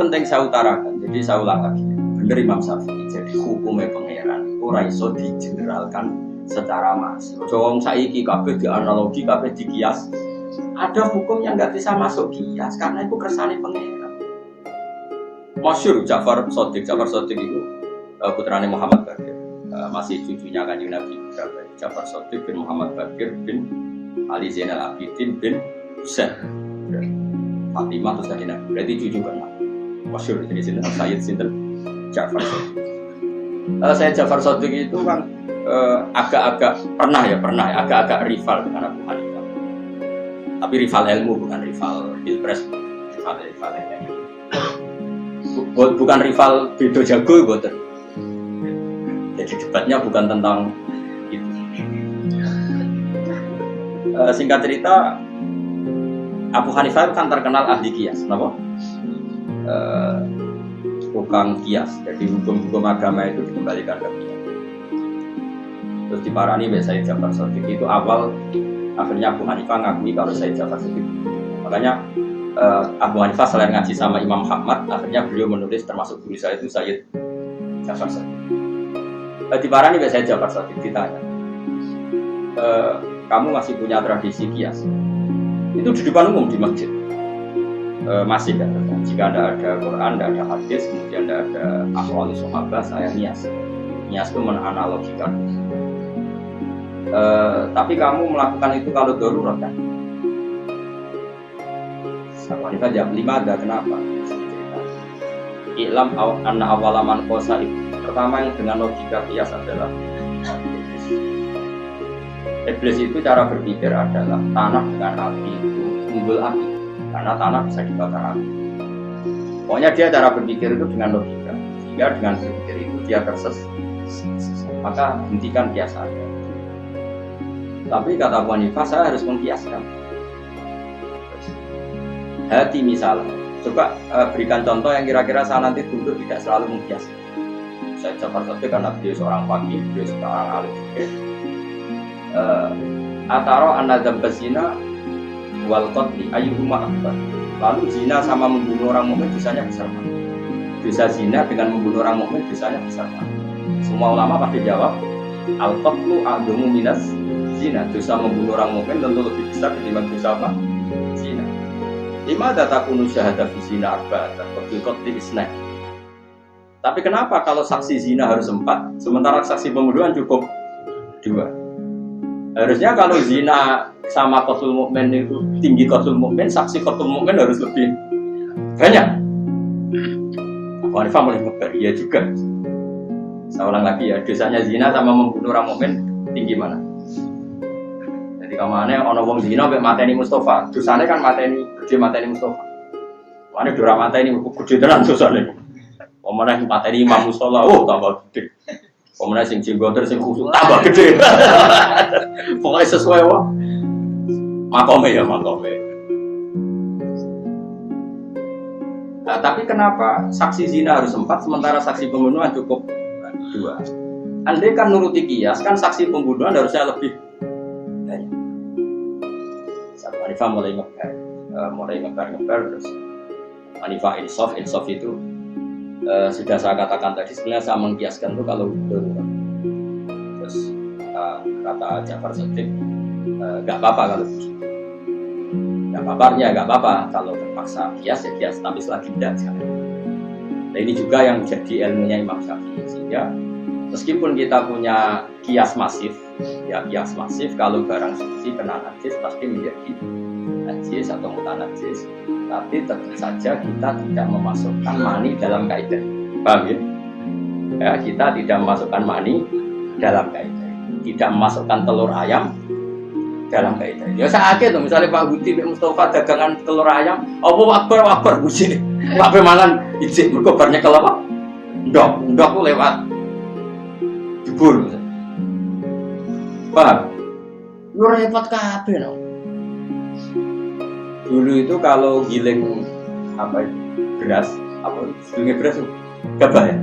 penting saya utarakan, jadi saya ulang lagi. Bener Imam Syafi'i, jadi hukumnya pangeran ora iso digeneralkan secara massal. Wong saiki kabeh dianalogi, kabeh dikias. Ada hukum yang nggak bisa masuk kias karena itu kersane pangeran. Masyhur Ja'far Shadiq itu putrane Muhammad Bakir, masih cucunya Kanjeng Nabi Ja'far Shadiq bin Muhammad Bakir bin Ali Zainal Abidin bin Husain. Fatimah terus Kanjeng Nabi. Berarti cucu kan. Masyhur jadi sinten Sayyid sinten Ja'far Shadiq. Saya Ja'far Shadiq itu kan agak-agak agak-agak rival dengan Abu Hanifah. Tapi rival ilmu bukan rival pilpres, rival ilmu. Bukan rival bedo jago boten. Jadi debatnya bukan tentang itu. Singkat cerita, Abu Hanifah kan terkenal ahli kias, kenapa? Tukang kias. Jadi hukum-hukum agama itu dikembalikan ke kias. Terus diparani oleh Sayyid Ja'far Shadiq itu awal, akhirnya Abu Hanifah ngakui kalau Sayyid Ja'far Shadiq. Makanya Abu Hanifah selain ngaji sama Imam Ahmad, akhirnya beliau menulis termasuk guru saya itu Sayyid Ja'far Shadiq. Diparani oleh Sayyid Ja'far Shadiq ditanya, kamu masih punya tradisi kias? Itu di depan umum di masjid. Masih kan? Jika tidak ada Quran, tidak ada hadis, kemudian tidak ada aqwali sahabat, saya nias. Nias itu menanalogikan. Tapi kamu melakukan itu kalau darurat kan? Wanita jam 5 ada kenapa? Ilam anna awalaman kosa itu. Pertama yang dengan logika kias adalah Iblis itu cara berpikir adalah tanah dengan api itu unggul api karena tanah bisa dibakar api. Pokoknya dia cara berpikir itu dengan logika. Sehingga dengan berpikir itu dia maka hentikan kias saja. Tapi kata Abu Hanifah, saya harus mengkiaskan. Hati misalnya, coba berikan contoh yang kira-kira saya nanti duduk tidak selalu mengkiaskan. Saya Ja'far Shadiq karena beliau seorang fakih, beliau seorang alim fikih. Ataro anadzam bazina wal qatli ayyuhuma akbar. Lalu zina sama membunuh orang mukmin dosanya besar mana? Dosa zina dengan membunuh orang mukmin dosanya besar mana? Semua ulama pasti jawab al-qatlu a'dhamu minas zina. Dosa membunuh orang mukmin tentu lebih besar ketimbang dosa apa? Zina. Lima datakunu syahadah fi zina arba'atan wa fil qatli isna. Tapi kenapa kalau saksi zina harus 4 sementara saksi pembunuhan cukup 2? Harusnya kalau zina sama qatlul mukmin itu tinggi qatlul mukmin, saksi qatlul mukmin harus lebih banyak. Abu Hanifah mulai ngeber, ya juga. Saya ulang lagi ya, dosanya zina sama membunuh orang mukmin tinggi mana? Jadi kamane ana wong zina mek mateni Mustafa, dosane kan mateni, gede mateni Mustafa. Mane dora mateni gede tenan dosane. Omane mateni Imam Mustola, oh tambah gede. Omane sing jenggoter sing khusuk tambah gede. Pokoknya sesuai wae. Makome. Nah, tapi kenapa saksi zina harus 4 sementara saksi pembunuhan cukup 2? Andai kan nuruti kias kan saksi pembunuhan harusnya lebih banyak. Hanifah mulai ngebar terus. Hanifah insaf itu sudah saya katakan tadi sebenarnya saya mengkiaskan itu kalau darurat. Terus kata Ja'far Shadiq nggak apa-apa kalau begitu. Nggak apa-apa kalau terpaksa kias ya kias, tapi selagi tidak jangan. Nah ini juga yang menjadi ilmunya Imam Syafi'i. Sehingga meskipun kita punya kias masif, kalau barang suci kena najis pasti menjadi najis atau mutanajis. Tapi tentu saja kita tidak memasukkan mani dalam kaidah. Paham ya? Ya, kita tidak memasukkan mani dalam kaidah. Tidak memasukkan telur ayam dalam kaidah. Ya sakit tuh misalnya Pak Budi Mustafa dagangan telur ayam, apa akbar busine. Pak mangan ijik mergo bar nyekel apa? Ndok ku lewat jebul. Paham? Lu repot kabeh no. Dulu itu kalau giling beras, giling beras gabah ya.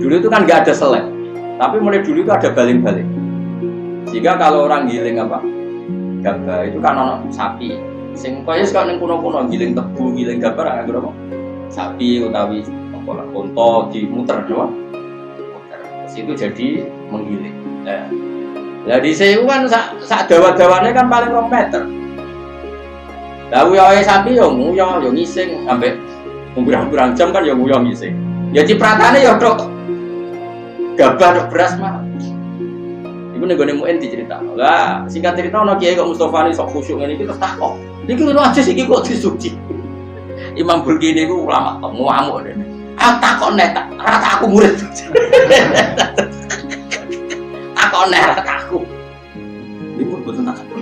Dulu itu kan nggak ada selek, tapi mulai dulu itu ada baling-baling. Jika kalau orang giling gabah itu kan ono sapi. Sing kaya sekarang kuno-kuno giling tebu, giling gabah agak berapa? sapi utawi apa unta dimuter doang. Terus itu jadi menggiling. Lah di sewu kan sak dawa-dawane kan paling 2 meter. Lah uyohe sapi yo nguyo yo ngising ambek pirang-pirang jam kan yo nguyo ngising. Ya cipratane yo tok gabah beras mah. Iku nek gone muen diceritakno. Lah singkat cerita ana kiai kok Mustofa ni sok khusyuk ngene iki terus takok. Iki lho aja iki kok disuci. Imam Bulkini ku ulama kok ngamuk dene. Ah takon nek rata aku murid. Takon nek rata aku. Iku boten takon.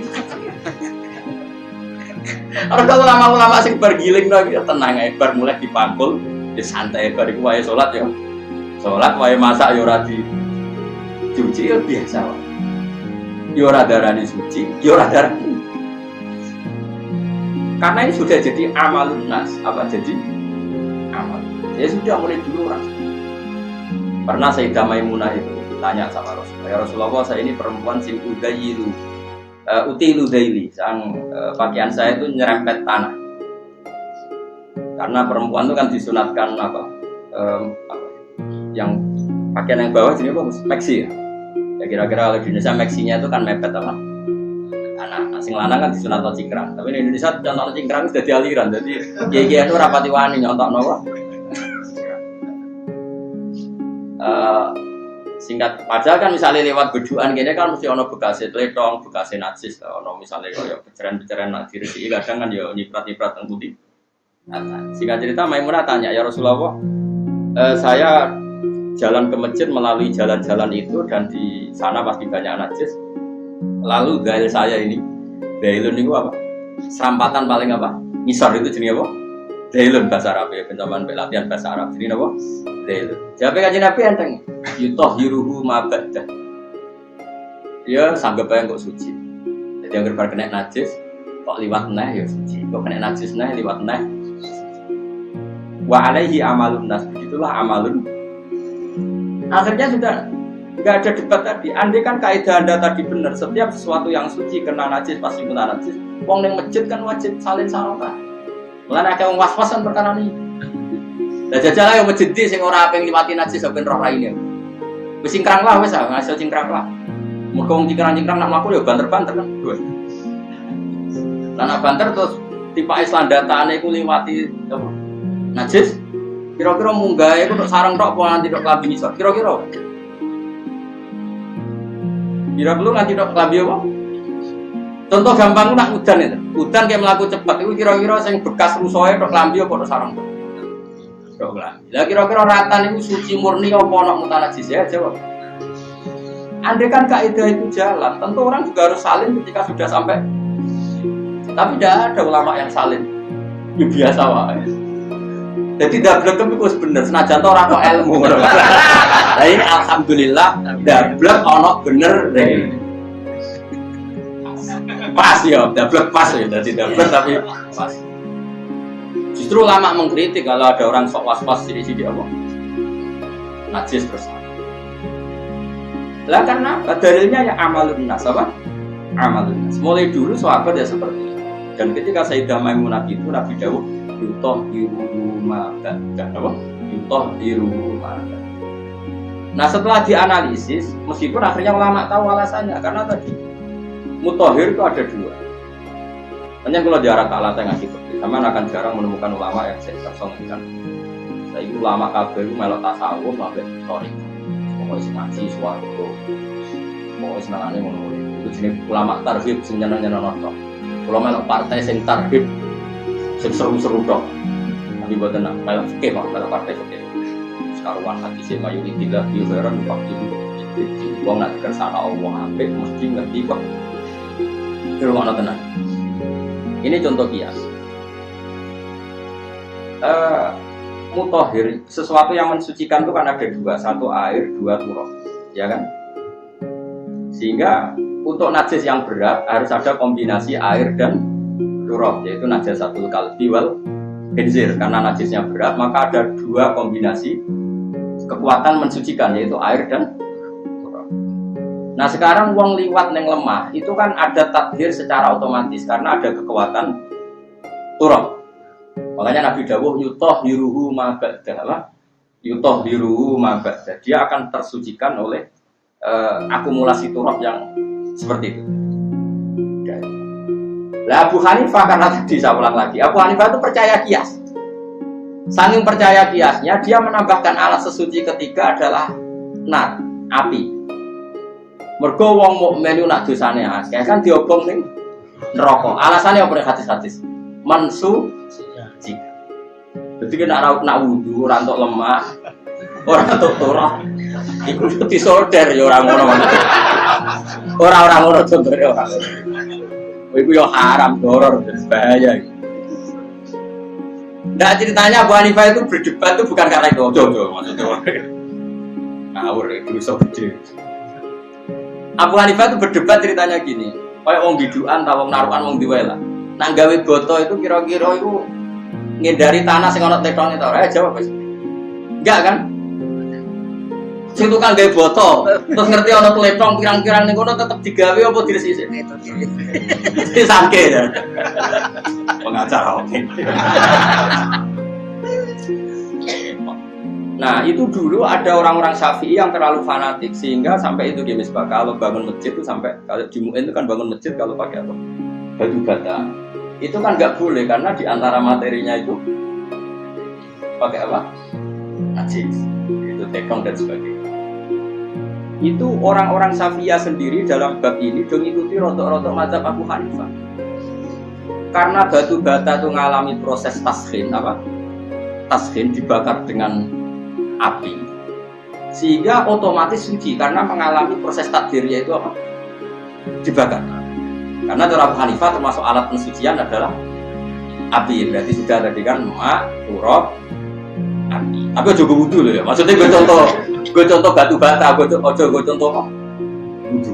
Ora ulama-ulama sing bar giling ya tenang ae bar mulai dipangkul, ya santai bar iku wae salat ya. Salat wae masak ya ora dicuci ya biasa wae. Ya ora darani suci, ya ora darani. Karena ini sudah jadi amalun nas, apa jadi amal. Ya sudah mulai dulu orang. Pernah Sayyidah Maimunah itu tanya sama Rasulullah, ya Rasulullah saya ini perempuan sing udayilu, utilu daili, sang pakaian saya itu nyerempet tanah. Karena perempuan itu kan disunatkan apa, yang pakaian yang bawah jadi apa? Meksi ya. Ya kira-kira kalau di Indonesia meksinya itu kan mepet apa? Tanah. Sing lanang kan disunat cingkrang. Tapi di Indonesia contoh cingkrang sudah dialiran. Jadi kiai itu rapati wani nyontokno kok. Singkat padahal kan misalnya lewat beduan gini kan mesti ono bekasnya tletong, bekasnya najis, ono misalnya kayak peceran-peceran najis kadang kan ya nyiprat-nyiprat yang putih. Singkat cerita Maimunah tanya, ya Rasulullah, saya jalan ke masjid melalui jalan-jalan itu dan di sana pasti banyak najis. Lalu gail saya ini, gailun itu apa? Serampatan paling apa? Ngisor itu jenis apa? Gailun bahasa Arab ya, pencaman latihan bahasa Arab. Jadi apa? Gailun. Jawabnya kajian Nabi enteng. Yutahhiruhu ma ba'dah. Dia sanggep ae kok suci. Jadi yang berbar kena najis, kok liwat neh ya suci. Kok kena najis neh liwat neh. Wa alaihi amalun nas. Begitulah amalun. Akhirnya sudah enggak ada debat tadi. Andai kan kaidah Anda tadi benar, setiap sesuatu yang suci kena najis pasti kena najis. Wong ning masjid kan wajib salin sarota. Mulane akeh wong was-wasan perkara ini. Lah jajal ayo masjid sing ora aping liwati najis ben roh raine. Wis cingkrang lah wis ngasil cingkrang lah. Mergo wong cingkrang-cingkrang nak mlaku ya banter-banter kan. Lah nak banter terus tipake slandatane iku liwati apa? Najis. Kira-kira munggahe iku tok sareng tok apa nganti tok klambi ngisor. Kira-kira. Kira perlu nganti tok klambi apa? Contoh gampang nak udan itu. Udan kayak mlaku cepet iku kira-kira sing bekas rusohe tok klambi apa tok sareng tok. Lah kira-kira ratan itu suci murni apa ana mutanajis ya jawab. Andai kan kaidah itu jalan, tentu orang juga harus salin ketika sudah sampai. Tapi tidak ada ulama yang salin. Ya biasa wae. Jadi dablek itu bener senajan ora kok ilmu. Lah ini alhamdulillah dablek ana bener deh. Pas ya, dablek pas ya, jadi dablek tapi pas. Justru ulama mengkritik kalau ada orang sok was-was sini-sini apa? Najis terus. Lah karena dalilnya ya amalun nas apa? Amalun nas. Mulai dulu sahabat ya seperti itu. Dan ketika Sayyidah Maimunah itu Nabi dawuh yutahhiru ma ba'da apa? Yutahhiru ma ba'da. Nah setelah dianalisis, meskipun akhirnya ulama tahu alasannya karena tadi mutahhir itu ada dua. Hanya kalau diarah ta'ala saya ngasih seperti sama akan jarang menemukan ulama yang saya tersongkan. Saya itu ulama kabeh itu melok tasawuf sampai torik. Pokoknya ngaji suwargo. Pokoknya senangane ngono. Itu jenis ulama tarhib sing nyeneng-nyeneng tok. Kalau melok partai sing tarhib sing seru-seru tok. Tapi mboten nak melok fikih kok melok partai fikih. Sekaruan hati sing mayoritas di heran waktu itu. Wong nak kersane Allah apik mesti ngerti kok. Rumah tenan. Ini contoh kias. Mutahhir, sesuatu yang mensucikan itu kan ada dua, satu air, dua turab, ya kan? Sehingga untuk najis yang berat harus ada kombinasi air dan turab, yaitu najasatul kalbi wal khinzir. Karena najisnya berat, maka ada dua kombinasi kekuatan mensucikan, yaitu air dan turab. Nah sekarang wong liwat neng lemah itu kan ada tathir secara otomatis karena ada kekuatan turab. Makanya Nabi dawuh yutahhiruhu ma ba'da. Yutahhiruhu ma ba'da. Dia akan tersucikan oleh akumulasi turab yang seperti itu. Lah Abu Hanifah karena tadi saya ulang lagi, Abu Hanifah itu percaya kias. Saking percaya kiasnya, dia menambahkan alat sesuci ketiga adalah nar, api. Mergo wong mukmin nak dosane akeh kan diobong ning neraka. Alasannya apa hadis-hadis? Mansu jika. Jadi kena nak wudu ora entuk lemah, ora entuk turah. Iku disorder ya ora ngono. Ora ngono condere ora. Iku yo haram, doror, bahaya. Nah ceritanya Abu Hanifah itu berdebat itu bukan karena itu, jojo maksudnya. Ngawur, itu so gede. Abu Hanifah itu berdebat ceritanya gini, kayak wong biduan, wong naruhan, wong diwala. Nang gawe boto itu kira-kira itu ngindari tanah sing ana tetone ta ora? Jawab wis. Enggak kan? Sing tukang gawe boto, terus ngerti ana tletong kirang-kirang ning kono tetep digawe apa diresiki? Mesti sangke ya. Pengacara oke. Nah itu dulu ada orang-orang Syafi'i yang terlalu fanatik sehingga sampai itu di Misbah kalau bangun masjid itu sampai kalau di Mu'in itu kan bangun masjid kalau pakai apa? Batu bata. Itu kan nggak boleh karena di antara materinya itu pakai apa? Najis. Itu tekong dan sebagainya. Itu orang-orang Syafi'iyah sendiri dalam bab ini mengikuti rotok-rotok mazhab Abu Hanifah. Karena batu bata itu mengalami proses taskin apa? Taskin dibakar dengan api, sehingga otomatis suci karena mengalami proses takdirnya itu apa? Dibakar. Karena cara Abu Hanifah termasuk alat pensucian adalah api. Berarti sudah tadi kan mak, turab, api. Tapi juga wudu loh ya. Maksudnya gue contoh batu bata, gue contoh wudu.